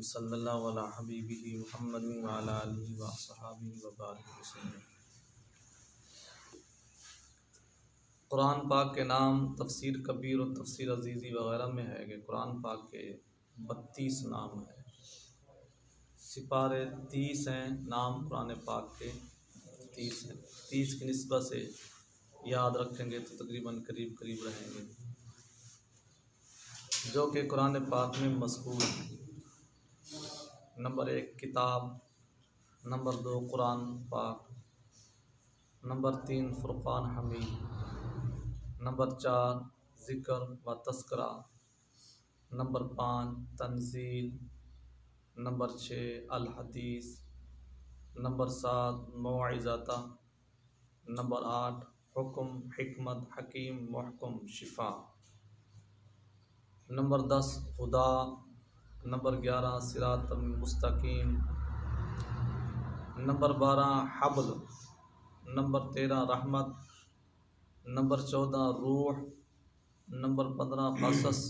सल्लल्लाहु अला हबीबिही मुहम्मद व अला आलिहि व अस्हाबिहि व बारिक वसल्लम। कुरान पाक के नाम तफसीर कबीर और तफसीर अजीज़ी वग़ैरह में है कि कुरान पाक के 32 नाम हैं, सिपारे 30 हैं, नाम कुरान पाक के 30 हैं। 30 की निस्बत से याद रखेंगे तो तकरीबन करीब करीब रहेंगे, जो कि कुरान पाक में मज़कूर हैं। नंबर 1 किताब, नंबर 2 कुरान पाक, नंबर 3 फुरक़ान हमीद, नंबर 4 ज़िक्र व तज़किरा, नंबर 5 तंज़ील, नंबर 6 अल हदीस, नंबर 7 मौइज़ता, नंबर 8 हुक्म हिकमत हकीम मुहकम शिफा, नंबर 10 खुदा, नंबर 11 सिरात मुस्तकीम, नंबर 12 हब्ल, नंबर 13 रहमत, नंबर 14 रूह, नंबर 15 क़सस,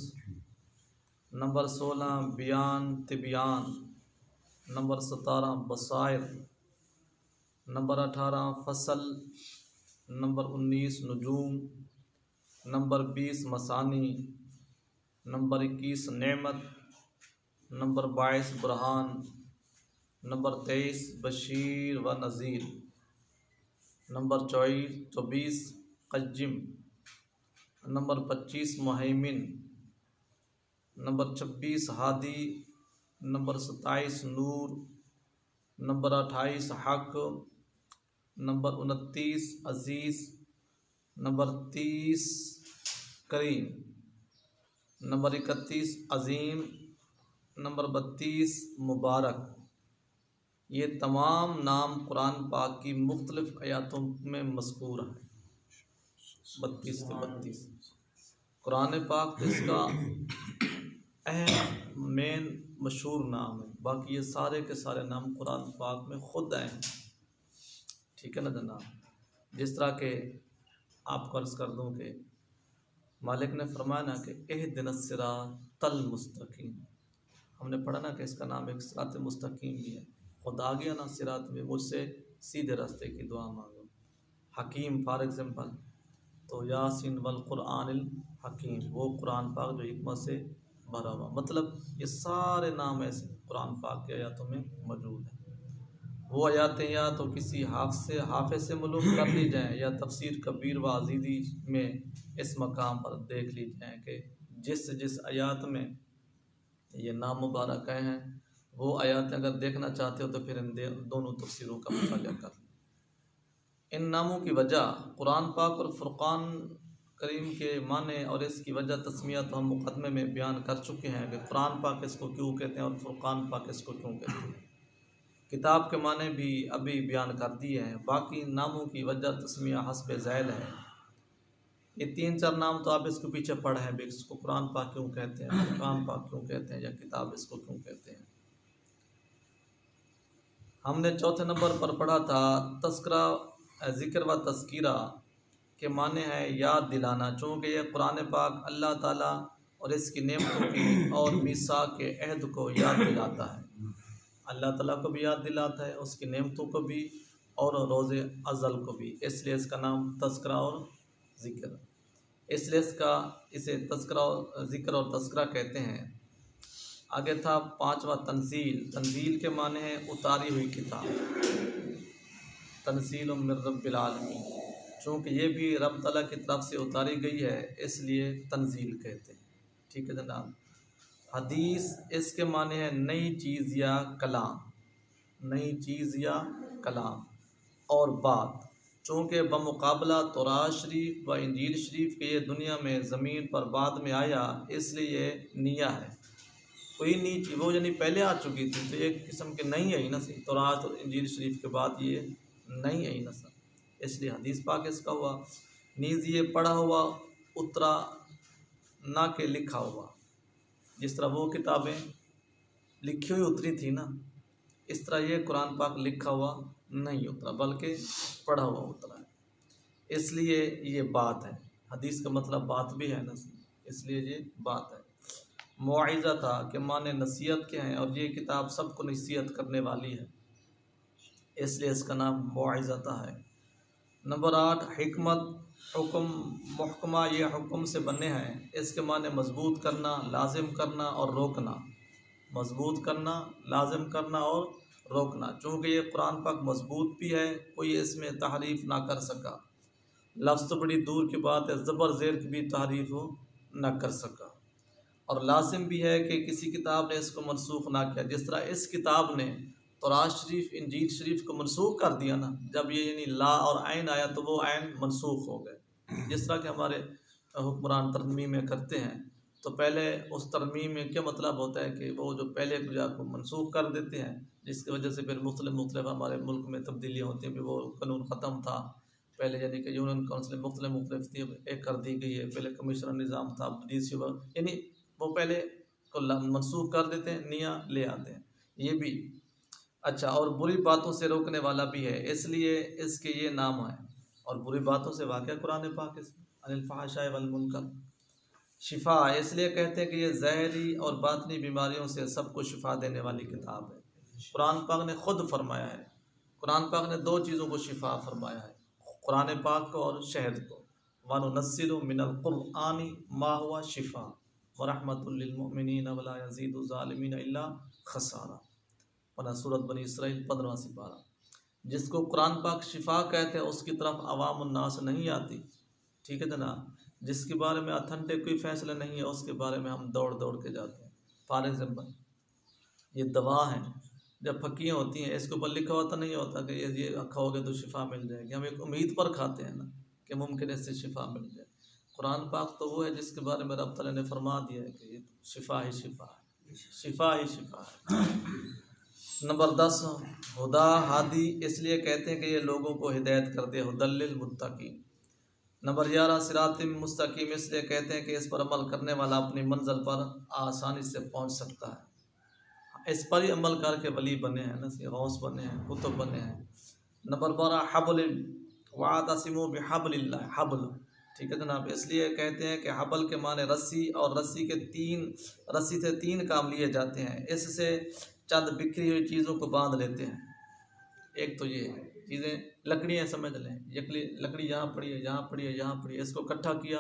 नंबर 16 बयान तिबियान, नंबर 17 बसायर, नंबर 18 फसल, नंबर 19 नजूम, नंबर 20 मसानी, नंबर 21 नेमत, नंबर 22 बुरहान, नंबर 23 बशीर व नज़ीर, नंबर 24 कज्जिम, नंबर 25 मुहैमिन, नंबर 26 हादी, नंबर 27 नूर, नंबर 28 हक, नंबर 29 अज़ीज़, नंबर 30 करीम, नंबर 31 अज़ीम, नंबर 32 मुबारक। ये तमाम नाम कुरान पाक की मुख्तलिफ़ आयातों में मज़कूर हैं, 32 के 32। कुरान पाक तो इसका अहम मेन मशहूर नाम है, बाकी ये सारे के सारे नाम कुरान पाक में ख़ुद आए हैं, ठीक है ना जनाब। जिस तरह के आपको अर्ज़ कर दूँ कि मालिक ने फरमाया ना कि इहदिनस सिरातल मुस्तकीम, हमने पढ़ा ना कि इसका नाम एक सिरात मुस्तकीम भी है। खुद आ गया ना सिरात में, मुझसे सीधे रास्ते की दुआ मांगो। हकीम फॉर एग्ज़ाम्पल तो यासीन वल कुरानिल हकीम, वो कुरान पाक जो हिकमत से भरा हुआ, मतलब ये सारे नाम ऐसे कुरान पाक के आयतों में मौजूद हैं। वो आयातें या तो किसी हाफ़िज़ से मालूम कर ली जाएँ या तफसीर कबीर व अज़ीज़ी में इस मकाम पर देख ली जाएँ कि जिस जिस आयात में ये नाम मुबारक हैं वो आयातें अगर देखना चाहते हो तो फिर इन दोनों तफसीरों का मुताला कर। इन नामों की वजह कुरान पाक और फुरक़ान करीम के माने और इसकी वजह तस्मिया तो हम मुक़दमे में बयान कर चुके हैं कि कुरान पाक इसको क्यों कहते हैं और फुरक़ान पाक इसको क्यों कहते हैं। किताब के माने भी अभी बयान कर दिए हैं, बाकी नामों की वजह तस्मिया हस्ब ज़ैल है। ये 3-4 नाम तो आप इसके पीछे पढ़े हैं, इसको कुरान पाक क्यों कहते हैं, फुरक़ान पाक क्यों कहते हैं, या किताब इसको क्यों कहते हैं। हमने चौथे नंबर पर पढ़ा था तज़किरा, ज़िक्र व तज़किरा के माने हैं याद दिलाना, चूँकि यह कुरान पाक अल्लाह ताला और इसकी नेमतों की और मीसाक के अहद को याद दिलाता है। अल्लाह ताला को भी याद दिलाता है, उसकी नेमतों को भी और रोज़े अज़ल को भी, इसलिए इसका नाम तज़किरा और ज़िक्र, इसलिए इसे तज़किरा और ज़िक्र और तज़किरा कहते हैं। आगे था 5वां तंज़ील, तंज़ील के माने हैं उतारी हुई किताब, तंज़ील मिन रब्बिल आलमीन, चूँकि ये भी रब ताला की तरफ से उतारी गई है इसलिए तंज़ील कहते हैं, ठीक है जनाब। हदीस इसके माने हैं नई चीज़ या कलाम, नई चीज़ या कलाम और बात, चूँकि बमुकाबला तौरात शरीफ व इंजील शरीफ के ये दुनिया में ज़मीन पर बाद में आया इसलिए निया है। कोई नई चीज़ वो यानी पहले आ चुकी थी तो एक किस्म की नई आई ना, सही तौरात और इंजील शरीफ के बाद ये नई आई ना सर, इसलिए हदीस पाक इसका हुआ। नीज़ ये पढ़ा हुआ उतरा ना के लिखा हुआ, जिस तरह वो किताबें लिखी हुई उतरी थी ना, इस तरह ये कुरान पाक लिखा हुआ नहीं उतरा बल्कि पढ़ा हुआ उतरा है, इसलिए ये बात है। हदीस का मतलब बात भी है ना, इसलिए ये बात है। मुआइज़ा था कि माने नसीहत के हैं, और ये किताब सबको नसीहत करने वाली है, इसलिए इसका नाम मुआइज़ा है। नंबर 8 हिकमत, हुक्म मुहकमा, ये हुक्म से बने हैं, इसके माने मजबूत करना, लाजिम करना और रोकना। मजबूत करना, लाजिम करना और रोकना। चूँकि ये कुरान पाक मजबूत भी है, कोई इसमें तहरीफ ना कर सका। लफ्ज़ तो बड़ी दूर की बात है, ज़बर ज़ेर की भी तहरीफ ना कर सका। और लाजिम भी है कि किसी किताब ने इसको मनसूख ना किया। जिस तरह इस किताब ने तौरात शरीफ, इंजील शरीफ को मनसूख कर दिया ना, जब ये यानी ला और आइन आया तो वो आइन मनसूख हो गए। जिस तरह के हमारे हुक्मरान तरमीम में करते हैं, तो पहले उस तरमीम में क्या मतलब होता है कि वो जो पहले को मनसूख कर देते हैं, जिसकी वजह से फिर मुख्तलिफ हमारे मुल्क में तब्दीलियाँ होती हैं। फिर वो कानून ख़त्म था पहले, यानी कि यूनियन काउंसिल मुख्तलिफ थी, एक कर दी गई है। पहले कमिश्नर निज़ाम था, DC, यानी वो पहले को मनसूख कर देते हैं, नया ले आते हैं। ये भी अच्छा, और बुरी बातों से रोकने वाला भी है, इसलिए इसके ये नाम है। और बुरी बातों से वाक़या कुरान पाक अनिल फ़ाहिशाए वल मुनकर। शिफा, इसलिए कहते हैं कि ये ज़हरी और बातनी बीमारियों से सबको शिफा देने वाली किताब है। कुरान पाक ने खुद फरमाया है, कुरान पाक ने 2 चीज़ों को शिफा फरमाया है, कुरान पाक को और शहद को। वनुनस्सिलु मिनल कुरआनी मा हुवा शिफा व रहमतुल लिल मुमिनीन वला यज़ीदु ज़ालिमीन इल्ला खसारा। वना सूरत बनी इसराइल 15 से 12। जिसको कुरान पाक शिफा कहते हैं उसकी तरफ अवामुन नास नहीं आती, ठीक है जनाब। जिसके बारे में अथेंटिक कोई फैसला नहीं है, उसके बारे में हम दौड़ दौड़ के जाते हैं। फॉर एग्जाम्पल, ये दवा है, जब फक्कियाँ होती हैं, इसके ऊपर लिखा होता नहीं होता कि ये खाओगे तो शिफा मिल जाएगी। हम एक उम्मीद पर खाते हैं ना कि मुमकिन इससे शिफा मिल जाए। कुरान पाक तो वो है जिसके बारे में रब तआला ने फरमा दिया है कि ये शिफा ही शिफा है, शिफा ही शिफा है। नंबर 10 हुदा हादी, इसलिए कहते हैं कि ये लोगों को हिदायत करते हैं, हुदल्लिल मुत्तकीन। नंबर 11 सिरातिम मुस्तकीम, इसलिए कहते हैं कि इस पर अमल करने वाला अपनी मंजिल पर आसानी से पहुंच सकता है। इस पर ही अमल करके वली बने हैं ना, गौस बने हैं, कुतुब बने हैं। नंबर 12 हबल वातसिमु बिहबलिल्लाह, हबल, ठीक है जनाब। इसलिए कहते हैं कि हबल के माने रस्सी, और रस्सी से 3 काम लिए जाते हैं। इससे चंद बिखरी हुई चीज़ों को बांध लेते हैं। एक तो ये चीज़ें, लकड़ियाँ समझ लें, लकड़ी यहाँ पड़ी है, यहाँ पड़ी है, यहाँ पड़ी है, इसको इकट्ठा किया,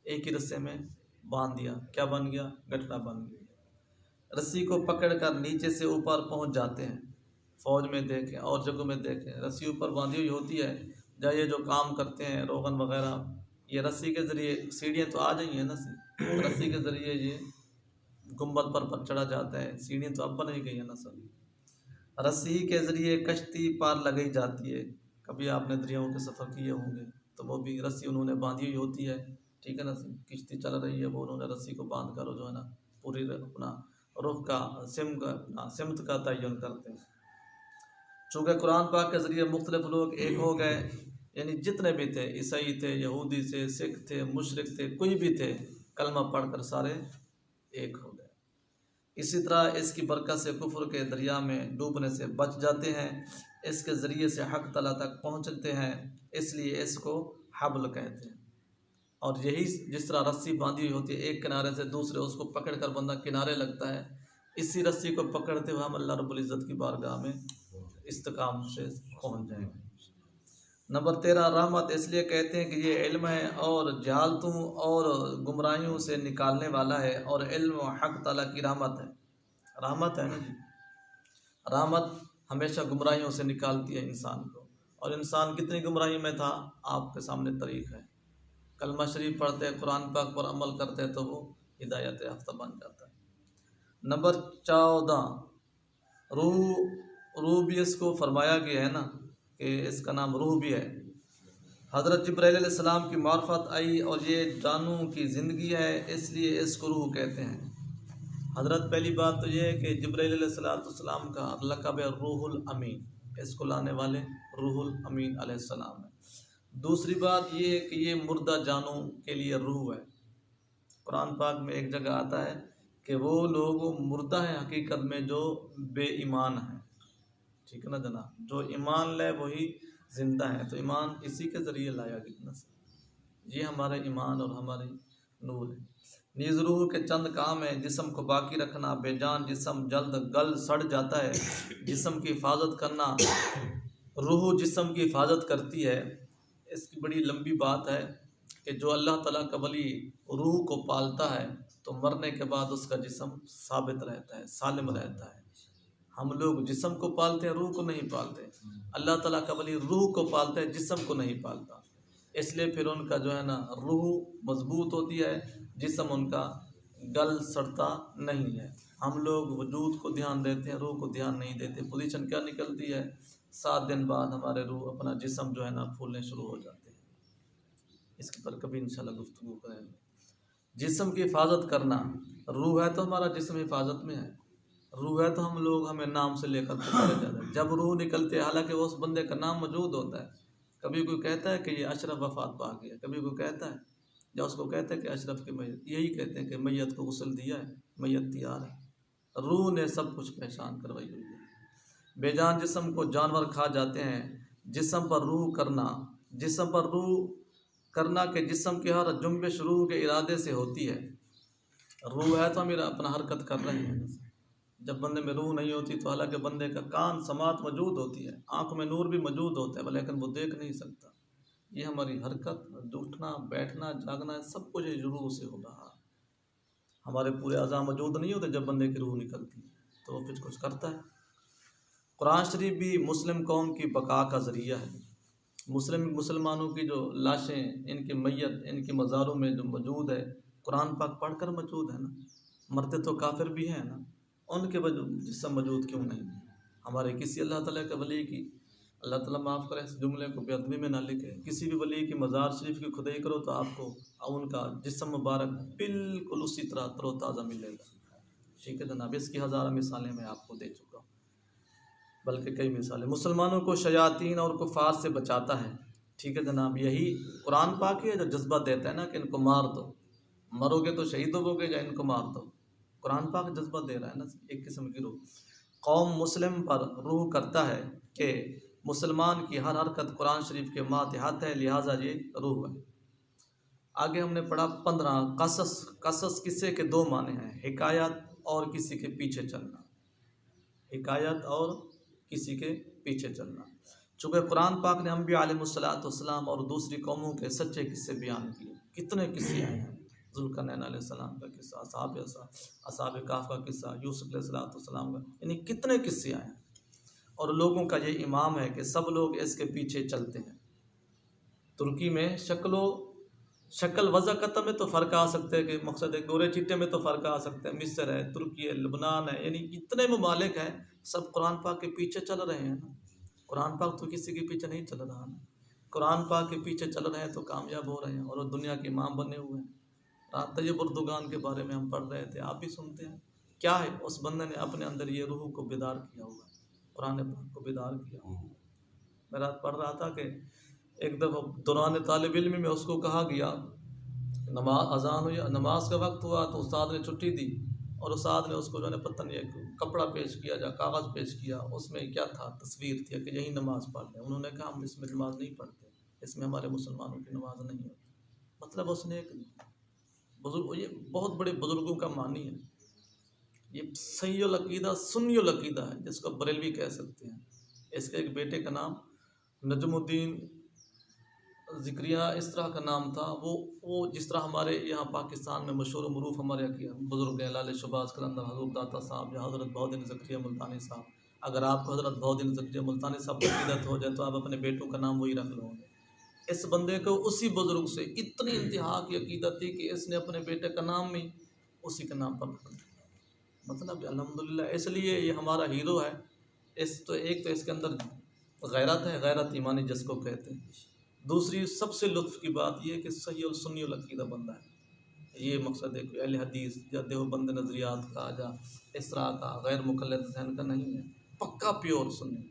एक ही रस्से में बांध दिया, क्या बन गया? गठड़ा बन गया। रस्सी को पकड़कर नीचे से ऊपर पहुँच जाते हैं। फौज में देखें और जगहों में देखें, रस्सी ऊपर बांधी हुई होती है। जब ये जो काम करते हैं रोगन वगैरह, ये रस्सी के ज़रिए, सीढ़ियाँ तो आ गई हैं ना, रस्सी के ज़रिए ये गुंबद पर चढ़ा जाता है। सीढ़ियाँ तो अब बनाई गई है ना सर। रस्सी के ज़रिए कश्ती पार लगाई जाती है। कभी आपने दरियाओं के सफ़र किए होंगे तो वो भी रस्सी उन्होंने बांधी हुई होती है, ठीक है ना। किश्ती चल रही है, वो उन्होंने रस्सी को बांध कर जो है ना पूरी अपना रुख का सिमत का तयन करते हैं। चूँकि कुरान पाक के ज़रिए मुख्तलिफ लोग एक हो गए, यानी जितने भी थे, ईसाई थे, यहूदी थे, सिख थे, मुशरिक थे, कोई भी थे, कलमा पढ़कर सारे एक हो गए। इसी तरह इसकी बरकत से कुफ्र के दरिया में डूबने से बच जाते हैं, इसके ज़रिए से हक़ तआला तक पहुँचते हैं, इसलिए इसको हबल कहते हैं। और यही जिस तरह रस्सी बांधी हुई होती है एक किनारे से दूसरे, उसको पकड़ कर बंदा किनारे लगता है, इसी रस्सी को पकड़ते हुए हम अल्लाह रब्बुल इज़्ज़त की बारगाह में इस्तिकाम से पहुँच जाएंगे। नंबर 13 रहमत, इसलिए कहते हैं कि ये इल्म है और जहालतों और गुमराहियों से निकालने वाला है, और इल्म हक़ तआला की रहमत है। रहमत है ना जी, रहमत हमेशा गुमराहियों से निकालती है इंसान को। और इंसान कितनी गुमराही में था, आपके सामने तारीख है। कलमा शरीफ पढ़ते हैं, कुरान पाक पर अमल करते हैं, तो वो हिदायत याफ्ता बन जाता है। नंबर 14 रूह भी इसको फरमाया गया है ना कि इसका नाम रूह भी है। हज़रत जिब्राइल अलैहिस्सलाम की मार्फत आई और ये जानू की ज़िंदगी है, इसलिए इसको रूह कहते हैं। हज़रत पहली बात तो ये है कि जिब्राइल अलैहिस्सलाम का लक़ब है रूहुल अमीन, इसको लाने वाले रूहुल अमीन अलैहिस्सलाम है। दूसरी बात ये है कि ये मुर्दा जानू के लिए रूह है। कुरान पाक में एक जगह आता है कि वो लोग मुर्दा हैं हकीकत में जो बेईमान हैं, ठीक है ना जनाब। जो ईमान लाए वही ज़िंदा है, तो ईमान इसी के ज़रिए लाया गया ना। ये हमारा ईमान और हमारी नूर है। नीज रूह के चंद काम है, जिस्म को बाकी रखना, बेजान जिस्म जल्द गल सड़ जाता है। जिस्म की हिफाजत करना, रूह जिस्म की हिफाजत करती है। इसकी बड़ी लंबी बात है कि जो अल्लाह ताला का वली रूह को पालता है तो मरने के बाद उसका जिस्म साबित रहता है, सालिम रहता है। हम लोग जिस्म को पालते हैं, रूह को नहीं पालते। अल्लाह ताला का वली रूह को पालता है, जिस्म को नहीं पालता। इसलिए फिर उनका जो है ना रूह मजबूत होती है, जिस्म उनका गल सड़ता नहीं है। हम लोग वजूद को ध्यान देते हैं, रूह को ध्यान नहीं देते। पोजीशन क्या निकलती है, 7 दिन बाद हमारे रूह अपना जिस्म जो है ना फूलने शुरू हो जाते हैं। इसके पर कभी इंशाल्लाह गुफ्तगू करेंगे। जिस्म की हिफाजत करना, रूह है तो हमारा जिस्म हिफाजत में है। रूह है तो हम लोग हमें नाम से लेकर पुकारे जाते हैं। जब रूह निकलती है, हालांकि उस बंदे का नाम मौजूद होता है। कभी कोई कहता है कि ये अशरफ वफात पा गया, कभी कोई कहता है, या उसको कहते हैं कि अशरफ की मैयत, यही कहते हैं कि मैयत को गुस्ल दिया है, मैयत तैयार है। रूह ने सब कुछ पहचान करवाई हुई है। बेजान जिस्म को जानवर खा जाते हैं। जिस्म पर रूह करना, जिस्म पर रूह करना के जिस्म की हर जुम्बिश रूह के इरादे से होती है। रूह है तो हम अपना हरकत कर रहे हैं। जब बंदे में रूह नहीं होती तो हालांकि बंदे का कान समात मौजूद होती है, आँख में नूर भी मौजूद होता है, लेकिन वो देख नहीं सकता। ये हमारी हरकत, उठना बैठना जागना, सब कुछ रूह से हो रहा है। हमारे पूरे अज़ा मौजूद नहीं होते जब बंदे की रूह निकलती है तो वो फिर कुछ करता है। कुरान शरीफ भी मुस्लिम कौम की बका का ज़रिया है। मुसलमानों की जो लाशें, इनकी मैयत इनके मज़ारों में जो मौजूद है, कुरान पाक पढ़कर मौजूद है ना। मरते तो काफिर भी हैं ना, उनके जिस्म मौजूद क्यों नहीं? हमारे किसी अल्लाह ताला के वली की, अल्लाह ताला माफ़ करे इस जुमले को बेअदबी में ना लिखे, किसी भी वली की मज़ार शरीफ की खुदाई करो तो आपको उनका जिस्म मुबारक बिल्कुल उसी तरह तरोताज़ा मिलेगा। ठीक है जनाब, इसकी हज़ारों मिसालें मैं आपको दे चुका हूँ, बल्कि कई मिसालें। मुसलमानों को शयातीन और कुफार से बचाता है। ठीक है जनाब, यही कुरान पाक है जो जज्बा देता है ना कि इनको मार दो, मरोगे तो शहीद होगे या इनको मार दो। कुरान पाक जज्बा दे रहा है ना, एक किस्म की रूह। कौम मुस्लिम पर रूह करता है कि मुसलमान की हर हरकत कुरान शरीफ के मातहत है, लिहाजा ये रूह है। आगे हमने पढ़ा 15 कसस। कसस किस्से के 2 माने हैं, हिकायत और किसी के पीछे चलना। हिकायत और किसी के पीछे चलना। चूँकि कुरान पाक ने अम्बिया अलैहिस्सलाम और दूसरी कौमों के सच्चे किस्से बयान किए, कितने किस्से आए हैं। ज़ुल्करनैन अलैहिस्सलाम का किस्सा, असहाब कहफ का किस्सा, यूसुफ अलैहिस्सलाम का, यानी कितने किस्से आए हैं। और लोगों का ये इमाम है कि सब लोग इसके पीछे चलते हैं। तुर्की में शक्ल वज़ा कतम में तो फ़र्क आ सकते हैं, कि मकसद है गोरे चिट्टे में तो फ़र्क आ सकता है। मिस्र है, तुर्की है, लबनान है, यानी इतने ममालिक हैं, सब कुरान पाक के पीछे चल रहे हैं ना। कुरान पाक तो किसी के पीछे नहीं चल रहा ना, कुरान पाक के पीछे चल रहे हैं तो कामयाब हो रहे हैं और दुनिया के इमाम बने हुए हैं। रात तैयब उर्दुगान के बारे में हम पढ़ रहे थे, आप भी सुनते हैं। क्या है, उस बंदे ने अपने अंदर ये रूह को बेदार किया हुआ, कुरान पाक को बेदार किया। मैं रात पढ़ रहा था कि एक दफ़ा दौरान तालिब इल्म में उसको कहा गया, अजान हुई, नमाज का वक्त हुआ तो उस्ताद ने छुट्टी दी और उस्ताद ने उसको जो है पता नहीं कपड़ा पेश किया या कागज़ पेश किया, उसमें क्या था, तस्वीर थी कि यही नमाज़ पढ़ लें। उन्होंने कहा हम इसमें नमाज़ नहीं पढ़ते, इसमें हमारे मुसलमानों की नमाज नहीं होती। मतलब उसने एक बुजुर्ग, ये बहुत बड़े बुजुर्गों का मानी है, ये सही अकीदा सुन्नी अकीदा है, जिसको बरेलवी कह सकते हैं। इसके एक बेटे का नाम नजमुद्दीन ज़िक्रिया इस तरह का नाम था। वो जिस तरह हमारे यहाँ पाकिस्तान में मशहूर मरूफ हमारे बुज़ुर्ग हैं, लाल शहबाज कलंदर हजूर दाता साहब या हज़रत बहुद्दीन ज़िक्रिया मुल्तानी साहब। अगर आपको हज़रत बहुद्दीन ज़िक्रिया मुल्तानी साहब की अक़ीदत हो जाए तो आप अपने बेटों का नाम वही रख लो। इस बंदे को उसी बुज़ुर्ग से इतनी इंतहा की अक़ीदत थी कि इसने अपने बेटे का नाम भी उसी के नाम पर रख दिया। मतलब अल्हम्दुलिल्लाह, इसलिए ये हमारा हीरो है। एक तो इसके अंदर गैरत है, गैरत ईमानी जिसको कहते हैं। दूसरी सबसे लुत्फ़ की बात यह है कि सही और सुन्नी अक़ीदा बंदा है। ये मकसद है कि अहले हदीस या देवबंद नज़रियात का या इस तरह का गैर मुक़ल्लिद ज़हन का नहीं है, पक्का प्योर सुन्नी।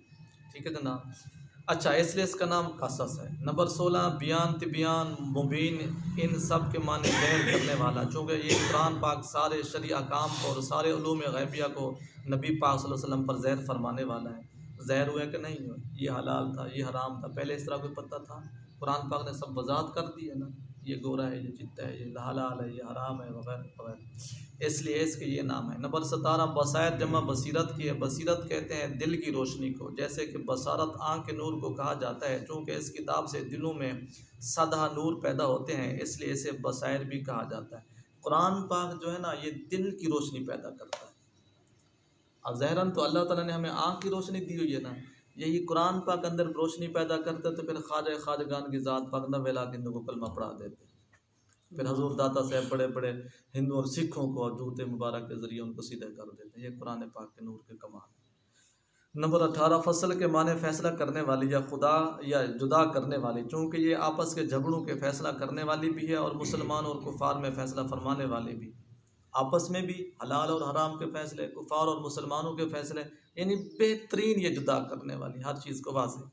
ठीक है जनाब। अच्छा, इसलिए इसका नाम कसस है। नंबर 16 बयान तिबियान मुबीन, इन सब के माने ज़हर करने वाला। चूँकि ये कुरान पाक सारे शरई अहकाम को और सारे उलूम गैबिया को नबी पाक सल्लल्लाहु अलैहि वसल्लम पर ज़हर फरमाने वाला है। ज़हर हुआ कि नहीं हुआ, ये हलाल था, ये हराम था, पहले इस तरह कोई पता था? कुरान पाक ने सब वजाहत कर दी है ना। ये गोरा है, ये चिट्टा है, ये हलाल है, ये हराम है, वगैरह वगैरह, इसलिए इसके ये नाम है। नंबर 17 बसायर जमा बसीरत की है। बसीरत कहते हैं दिल की रोशनी को, जैसे कि बसारत आँख के नूर को कहा जाता है। चूँकि इस किताब से दिलों में सदा नूर पैदा होते हैं, इसलिए इसे बसायर भी कहा जाता है। कुरान पाक जो है ना, ये दिल की रोशनी पैदा करता है। अब ज़हरन तो अल्लाह ताला ने हमें आँख की रोशनी दी हुई है ना, यही कुरान पाक अंदर रोशनी पैदा करते तो फिर ख्वाजा खाजगान की ज़ात पाक 90 लाख हिंदू को कलमा पढ़ा देते। फिर हजूर दाता साहब बड़े बड़े हिंदू और सिखों को और जूते मुबारक के ज़रिए उनको सीधे कर देते। ये कुरान पाक के नूर के कमाल। नंबर 18 फसल के माने फैसला करने वाली या खुदा या जुदा करने वाली। चूँकि ये आपस के झगड़ों के फैसला करने वाली भी है और मुसलमान और कुफार में फैसला फरमाने वाली भी। आपस में भी हलाल और हराम के फैसले, कुफार और मुसलमानों के फैसले, यानी बेहतरीन ये जुदा करने वाली, हर चीज़ को वाज़ेह,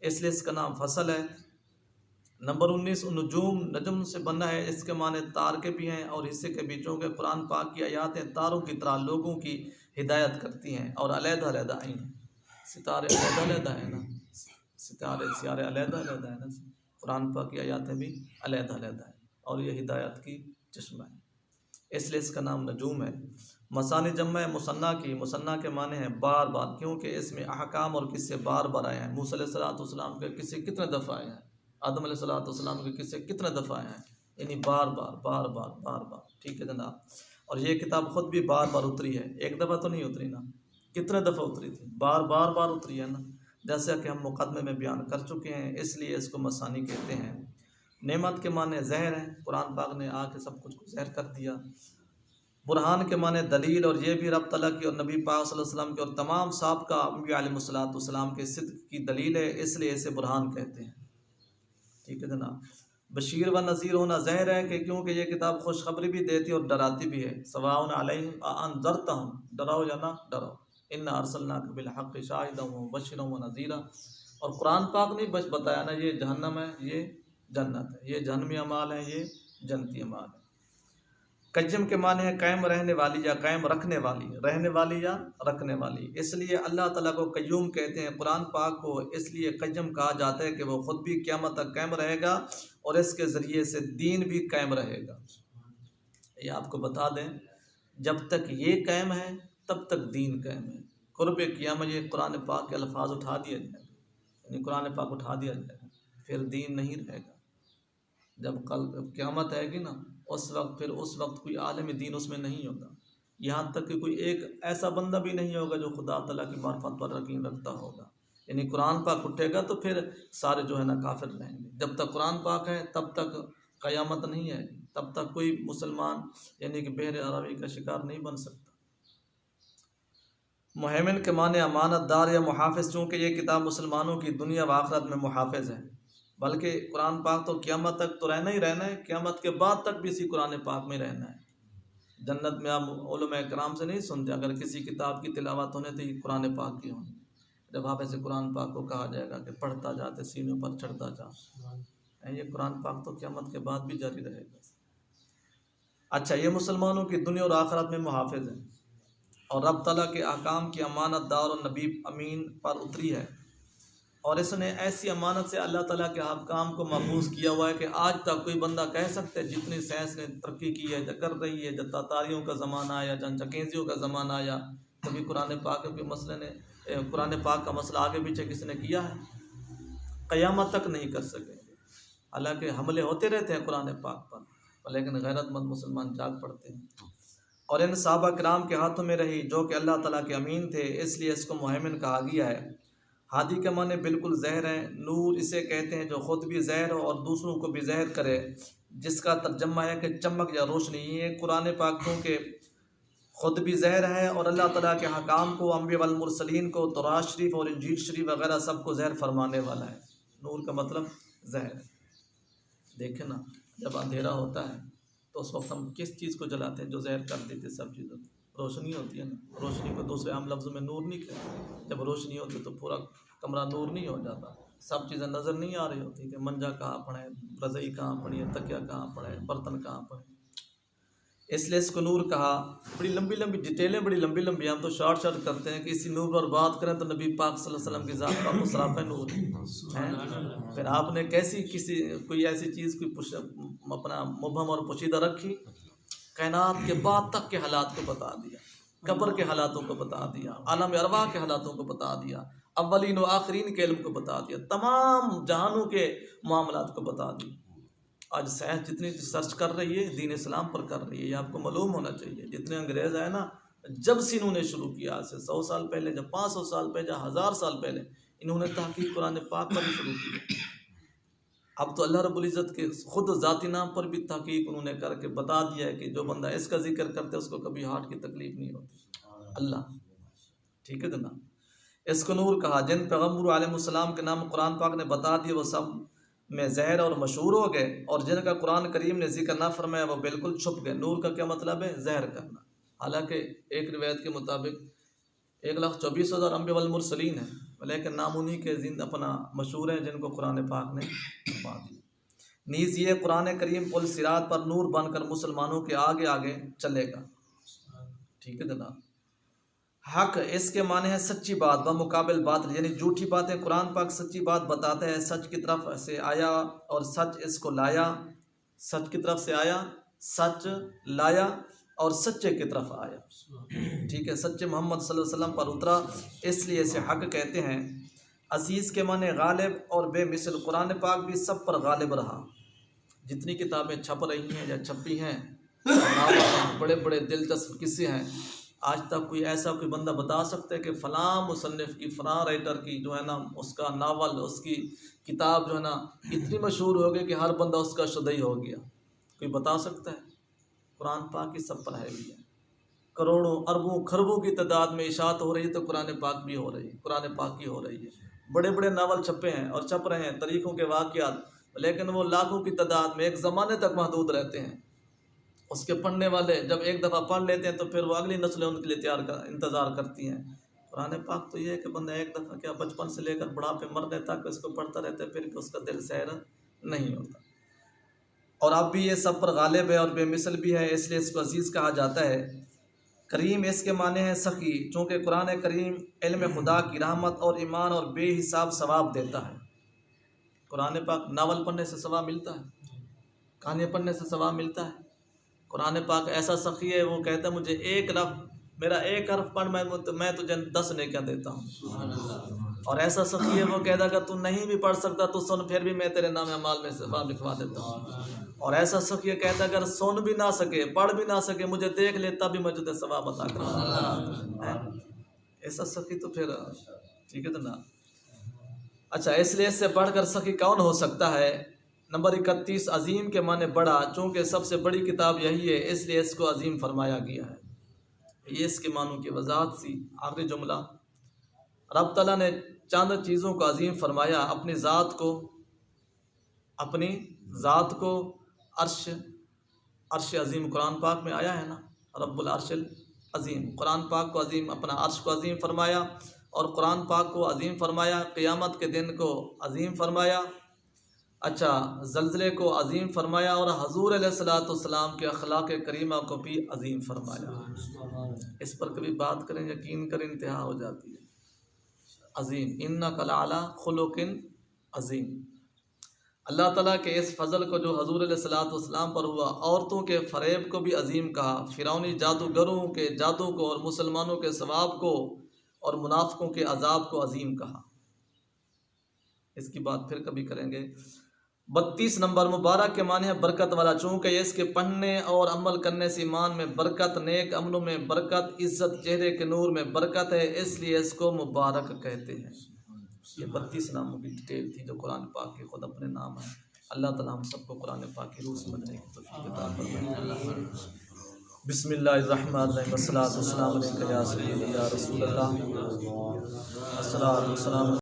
इसलिए इसका नाम फसल है। नंबर 19 नजूम, नजम से बना है, इसके माने तार के भी हैं और हिस्से के बीचों के। कुरान पाक की आयातें तारों की तरह लोगों की हिदायत करती हैं और अलग-अलग आई हैं। सितारे अलग-अलग हैं ना, सियारे अलग-अलग हैं ना, कुरान पाक की आयातें भी अलग-अलग हैं और ये हिदायत की चश्मा है, इसलिए इसका नाम नजूम है। मसानी जम्मा है मुसन्ना की। मुसन्ना के माने हैं बार बार, क्योंकि इसमें अहकाम और किस्से बार बार आए हैं। मूसा अलैहिस्सलाम के किस्से कितने दफ़ा आए हैं, आदम अलैहिस्सलाम के किस्से कितने दफ़ा आए हैं, यानी बार बार बार बार बार बार। ठीक है जनाब। और ये किताब ख़ुद भी बार बार उतरी है, एक दफ़ा तो नहीं उतरी ना, कितने दफ़ा उतरी थी, बार बार बार उतरी है ना, जैसा कि हम मुक़दमे में बयान कर चुके हैं, इसलिए इसको मसानी कहते हैं। नेमत के माने जहर है, कुरान पाक ने आके सब कुछ को जहर कर दिया। बुरहान के माने दलील, और ये भी रब तआला की और नबी पाक सल्लल्लाहु अलैहि वसल्लम के और तमाम साहबका अंबिया अलैहिस्सलाम के सिद्क़ की दलील है, इसलिए इसे बुरहान कहते हैं। ठीक है जनाब। बशीर व नज़ीर होना ज़हर है कि क्योंकि ये किताब खुशखबरी भी देती और डराती भी है। सवाउन अलैहिम अअनज़रतहुम, डराओ या ना डराओ, इन्ना अरसलनाका बिलहक़्क़ि शाहिदन व मुबश्शिरन व नज़ीरा। और कुरान पाक ने बस बताया ना, ये जहन्नम है, ये जन्नत है, ये जहन्नमी अमाल है, ये जन्नती अमाल है। कय्यम के माने है कायम रहने वाली या कायम रखने वाली, रहने वाली या रखने वाली, इसलिए अल्लाह ताला को कय्यूम कहते हैं। कुरान पाक को इसलिए कय्यम कहा जाता है कि वो ख़ुद भी क़यामत तक कायम रहेगा और इसके ज़रिए से दीन भी कायम रहेगा। ये आपको बता दें, जब तक ये कायम है तब तक दीन कायम है। कुर्ब क़यामत ये कुरान पाक के अल्फाज उठा दिया जाएगा, यानी कुरान पाक उठा दिया जाएगा, फिर दीन नहीं रहेगा। जब कल क़यामत आएगी ना, उस वक्त कोई आलम दीन उसमें नहीं होगा। यहाँ तक कि कोई एक ऐसा बंदा भी नहीं होगा जो खुदा तआला की मार्फत पर यकीन रखता होगा। यानी कुरान पाक उठेगा तो फिर सारे जो है ना काफिर रहेंगे। जब तक कुरान पाक है तब तक क़यामत नहीं है, तब तक कोई मुसलमान यानी कि बहर अरबी का शिकार नहीं बन सकता। मुहैमिन के माने अमानतदार या मुहाफ़िज़, चूँकि ये किताब मुसलमानों की दुनिया व आखिरत में मुहाफ़िज़ है। बल्कि कुरान पाक तो क़यामत तक तो रहना ही रहना है, क़यामत के बाद तक भी इसी कुरान पाक में रहना है। जन्नत में आप उलमा कराम से नहीं सुनते, अगर किसी किताब की तिलावत होने तो ये कुरान पाक की होनी। जब आप ऐसे कुरान पाक को कहा जाएगा कि पढ़ता जाते सीनों पर चढ़ता जा, ये कुरान पाक तो क़यामत के बाद भी जारी रहेगा। अच्छा, ये मुसलमानों की दुनिया और आखिरत में मुहाफ़िज़ है और रब तआला के अहकाम की अमानतदार और नबी अमीन पर उतरी है। और इसने ऐसी अमानत से अल्लाह ताला के अहकाम को महफूज किया हुआ है कि आज तक कोई बंदा कह सकता है, जितनी साइंस ने तरक्की की है, कर रही है, जब तातारियों का ज़माना आया, जन चकेजियों का ज़माना आया, कभी कुरान पाक के मसले ने, कुरान पाक का मसला आगे पीछे किसी ने किया है? क़यामत तक नहीं कर सकेंगे। हालांकि हमले होते रहते हैं कुरान पाक पर, लेकिन गैरतमंद मुसलमान जाग पड़ते हैं। और इन सहाबा किराम के हाथों में रही जो कि अल्लाह ताला के अमीन थे, इसलिए इसको मुहैमिन कहा गया है। हादी के माने बिल्कुल ज़हर है। नूर इसे कहते हैं जो ख़ुद भी ज़हर हो और दूसरों को भी ज़हर करे, जिसका तर्जमा है कि चमक या रोशनी। ये कुरान पाक के ख़ुद भी ज़हर है और अल्लाह ताला के हकाम को, अंबिया वल मुरसलीन को, तौरात शरीफ और इंजील शरीफ वगैरह सबको ज़हर फरमाने वाला है। नूर का मतलब ज़हर है। देखें ना, जब अंधेरा होता है तो उस वक्त हम किस चीज़ को जलाते हैं जो ज़हर कर देती है सब चीज़ों को? रोशनी होती है ना। रोशनी को दूसरे आम लफ्ज़ों में नूर नहीं कहते। जब रोशनी होती तो पूरा कमरा नूर नहीं हो जाता, सब चीज़ें नज़र नहीं आ रही होती कि मंजा कहाँ पड़े, रज़ाई कहाँ पड़ी है, तकिया कहाँ पड़े, बर्तन कहाँ पड़े। इसलिए इसको नूर कहा। बड़ी लंबी लंबी डिटेलें, बड़ी लंबी लंबी, हम तो शॉर्ट करते हैं कि इसी नूर पर बात करें तो नबी पाक सल्लल्लाहु अलैहि वसल्लम की ज़ात का मुसराफ़ नूर है। फिर आपने कैसी कोई ऐसी चीज़ कोई अपना मुबहम और पोशीदा रखी, कायनात के बाद तक के हालात को बता दिया, कब्र के हालातों को बता दिया, आलम अरवाह के हालातों को बता दिया, अव्वलीन व आखरीन के इल्म को बता दिया, तमाम जहानों के मामलात को बता दिया। आज साइंस जितनी सर्च कर रही है दीन इस्लाम पर कर रही है, ये आपको मालूम होना चाहिए। जितने अंग्रेज़ आए ना, जब से इन्होंने शुरू किया, आज से 100 साल पहले, जब 500 साल पहले, जब 1000 साल पहले, इन्होंने तहकीक कुरान पाक पर भी शुरू की। अब तो अल्लाह रब्बुल इज़्ज़त के खुद ज़ाती नाम पर भी तहकीक उन्होंने करके बता दिया है कि जो बंदा इसका जिक्र करते है उसको कभी हार्ट की तकलीफ नहीं होती। अल्लाह, ठीक है ना। इसको नूर कहा। जिन पैगम्बर अलैहिस्सलाम के नाम कुरान पाक ने बता दिए वो सब में ज़हर और मशहूर हो गए, और जिनका कुरान करीम ने जिक्र ना फरमाया वो बिल्कुल छुप गए। नूर का क्या मतलब है? ज़हर करना। हालांकि एक रिवायत के मुताबिक 1,24,000 अम्बिया वल मुरसलीन है, लेकिन नाम उन्हीं के जिन अपना मशहूर है जिनको कुरान पाक ने फरमा दिया। नीज़ ये कुरान करीम पुल सिरात पर नूर बनकर मुसलमानों के आगे आगे चलेगा, ठीक है जनाब। हक इसके माने है सच्ची बात, व मुकाबिल बात, यानी झूठी बातें कुरान पाक सच्ची बात बताते हैं। सच की तरफ से आया और सच इसको लाया, सच की तरफ से आया, सच लाया और सच्चे की तरफ आया, ठीक है। सच्चे मोहम्मद सल्लल्लाहु अलैहि वसल्लम पर उतरा, इसलिए इसे हक कहते हैं। असीस के माने गालिब और बेमिसल, कुरान पाक भी सब पर गालिब रहा। जितनी किताबें छप रही हैं या छपी हैं, बड़े बड़े दिलचस्प किस्से हैं, आज तक कोई ऐसा कोई बंदा बता सकता है कि फ़लाँ मुसन्निफ़ की, फ़लाँ राइटर की जो है ना, उसका नावल, उसकी किताब जो है ना इतनी मशहूर हो गई कि हर बंदा उसका शुदई हो गया? कोई बता सकता है? कुरान पाक की सब पर है भी है। करोड़ों अरबों खरबों की तादाद में इशात हो रही है तो कुरान पाक भी हो रही है, कुरान पाक की हो रही है। बड़े बड़े नावल छपे हैं और छप रहे हैं, तरीक़ों के वाक़यात, लेकिन वो लाखों की तादाद में एक ज़माने तक महदूद रहते हैं। उसके पढ़ने वाले जब एक दफ़ा पढ़ लेते हैं तो फिर वो अगली नस्लें उनके लिए इंतज़ार करती हैं। कुरान पाक तो ये है कि बंदा एक दफ़ा क्या बचपन से लेकर बुढ़ापे मरने तक इसको पढ़ता रहता है, फिर भी उसका दिल सैर नहीं होता। और अब भी ये सब पर गालिब है और बेमिसल भी है, इसलिए इसको अजीज़ कहा जाता है। करीम इसके माने हैं सखी, चूँकि कुरान करीम इल्म खुदा की रहमत और ईमान और बेहिसाब सवाब देता है। कुरान पाक नावल पढ़ने से सवाब मिलता है, कहानियाँ पढ़ने से सवाब मिलता है। कुरान पाक ऐसा सखी है, वो कहता है मुझे एक लफ्ज़, मेरा एक हर्फ पढ़, मैं तुझे 10 नेकियां देता हूँ। और ऐसा सखी है, वो कहता अगर तू नहीं भी पढ़ सकता तो सुन, फिर भी मैं तेरे नाम अमाल में सवाब लिखवा देता हूँ। और ऐसा सखी कहता अगर सुन भी ना सके, पढ़ भी ना सके, मुझे देख ले तब भी मैं तुझे सवाब अता करूँगा। ऐसा सखी तो फिर ठीक है तो ना। अच्छा, इसलिए इससे बढ़कर सखी कौन हो सकता है? नंबर 31, अजीम के माने बड़ा, चूँकि सबसे बड़ी किताब यही है इसलिए इसको अजीम फरमाया गया है। ये इसके मानों की वजाहत सी। आखिरी जुमला, रब तआला ने चंद चीज़ों को अजीम फरमाया, अपनी ज़ात को, अर्श अजीम कुरान पाक में आया है ना, रब्बुल अर्शिल अजीम, कुरान पाक को अजीम, अपना अर्श को अजीम फरमाया और कुरान पाक को अजीम फरमाया। क़यामत के दिन को अजीम फरमाया। अच्छा, ज़ल्ज़ले को अजीम फरमाया और हज़ूर अलैहिस्सलाम के अखलाक़ करीमा को भी अजीम फरमाया। इस पर कभी बात करें, यकीन कर इंतहा हो जाती है। अजीम, इन्नका लअला खुलुक़िन अजीम। अल्लाह ताला के इस फ़ज़ल को जो हज़ूर अलैहिस्सलाम पर हुआ, औरतों के फ़रेब को भी अजीम कहा, फ़िरौनी जादूगरों के जादू को और मुसलमानों के सवाब को और मुनाफ़िकों के अज़ाब को अजीम कहा। इसकी बात फिर कभी करेंगे। 32 नंबर, मुबारक के माने है बरकत वाला, चूँकि इसके पढ़ने और अमल करने से ईमान में बरकत, नेक अमलों में बरकत, इज़्ज़त, चेहरे के नूर में बरकत है, इसलिए इसको मुबारक कहते हैं। ये 32 नामों की डिटेल थी जो कुरान पाक के खुद अपने नाम है। अल्लाह ताला हम सबको कुरान पाक की रूह समझने की तौफीक अता फरमाए। बिस्मिल्लाहिर्रहमानिर्रहीम, वस्सलातु वस्सलामु अलैका या सय्यदी या रसूलल्लाह, अस्सलातु वस्सलामु